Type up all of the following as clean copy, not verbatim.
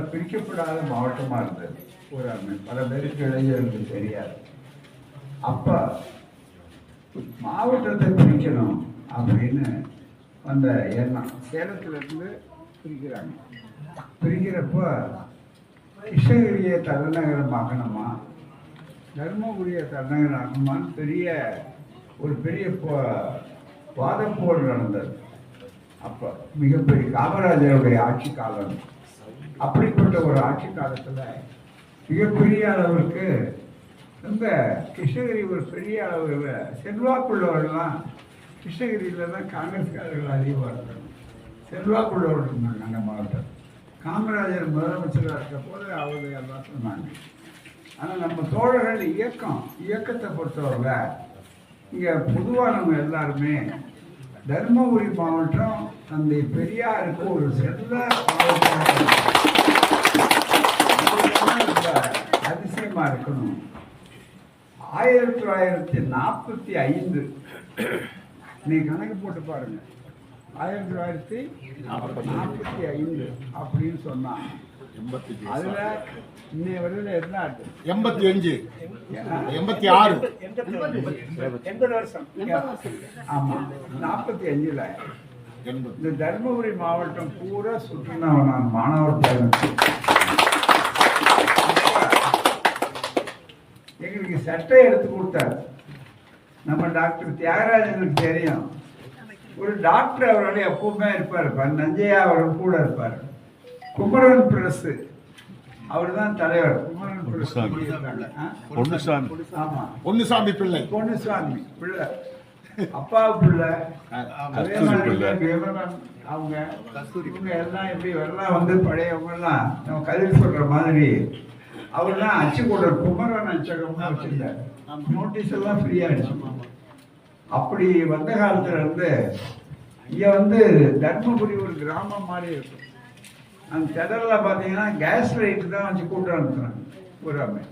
பிரிக்கப்படாத மாவட்டமா இருந்தது ஒரு பல பேருக்கு இளைஞர்களுக்கு தெரியாது. அப்ப மாவட்டத்தை பிரிக்கணும் அப்படின்னு அந்த எண்ணம் சேலத்துல இருந்து பிரிக்கிறாங்க. பிரிக்கிறப்ப கிருஷ்ணகிரியை தலைநகரமாக்கணுமா தர்மபுரியை தலைநகரமாக்கணுமான்னு ஒரு பெரிய வாதப்போர் நடந்தது. அப்ப மிகப்பெரிய காமராஜருடைய ஆட்சி காலம். அப்படிப்பட்ட ஒரு ஆட்சி காலத்துல மிகப்பெரிய அளவுக்கு ரொம்ப கிருஷ்ணகிரி ஒரு பெரிய அளவில் செல்வாக்குள்ளவர்கள்லாம் கிருஷ்ணகிரியில தான் காங்கிரஸ்காரர்கள் அதிகமாக இருக்காங்க. செல்வாக்குள்ளவர்கள் இருந்தாங்க அந்த மாவட்டம். காமராஜர் முதலமைச்சராக இருக்க போது அவர் எல்லாம் சொன்னாங்க. ஆனால் நம்ம தோழர்கள் இயக்கத்தை பொறுத்தவரை இங்கே பொதுவானவங்க எல்லாருமே தர்மபுரி மாவட்டம் தந்தை பெரியாருக்கு ஒரு செல்ல அதிசயமா இருக்கணும். 1945 நீ கணக்கு போட்டு பாருங்க. 1945 அப்படின்னு சொன்னா அதுல இன்னைய வரையில என்ன 85 86 80 வருஷம். ஆமா 45ல இந்த தர்மபுரி மாவட்டம் பூரா சுற்றினா நான் மாணவர் பயணம் எங்களுக்கு சட்டை எடுத்து கொடுத்தாரு. நம்ம டாக்டர் தியாகராஜனுக்கு தெரியும். ஒரு டாக்டர் அவரோட எப்பவுமே இருப்பார். நஞ்சையா அவர்கள் கூட இருப்பார். குமரன் பிரஸ் அவர் தான் தலைவர். குமரன் பிரஸ் பொன்னுசாமி பிள்ளை அப்பா பிள்ளை அதே மாதிரி அவங்க இவங்க எல்லாம் எப்படி எல்லாம் வந்து பழையவங்க எல்லாம் நம்ம கல்வி சொல்ற மாதிரி அவர் தான் அச்சு கூட குமரன் அச்சகம்னு வச்சிருந்தார். நோட்டீஸ் எல்லாம் ஃப்ரீயா அடிச்சு. அப்படி வந்த காலத்துல இருந்து இங்க வந்து தர்மபுரி ஒரு கிராமம் மாதிரி இருக்கும். அந்த திடல்ல பாத்தீங்கன்னா கேஸ் லைட் தான் வச்சு கூட்டம் அனுப்புறாங்க பூராமே.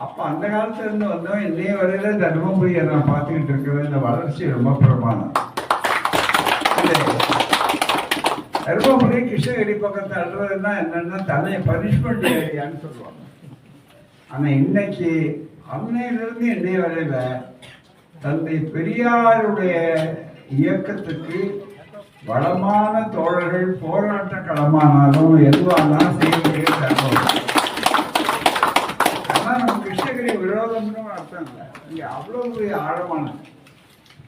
அப்ப அந்த காலத்துல இருந்து வந்தோம் இன்னைய வரையில தர்மபுரியை நான் பார்த்துக்கிட்டு இருக்கிறது இந்த வளர்ச்சி ரொம்ப பிரமாணம். தர்மபுரி கிருஷ்ணகிரி பக்கத்தை அல்றதுன்னா என்னன்னா தன்னை பனிஷ்மெண்ட் ஏரியான்னு சொல்லுவாங்க. ஆனா இன்னைக்கு அன்னையிலிருந்து இன்னைய வரையில தந்தை பெரியாருடைய இயக்கத்துக்கு வளமான தோழர்கள் போராட்ட களமானாலும் எதுவானாலும் செய்யக்கூடிய தர்மபுரி. ஆனா நம்ம கிருஷ்ணகிரி விரோதம்னு அர்த்தம் இல்லை. இங்க அவ்வளவு ஆழமான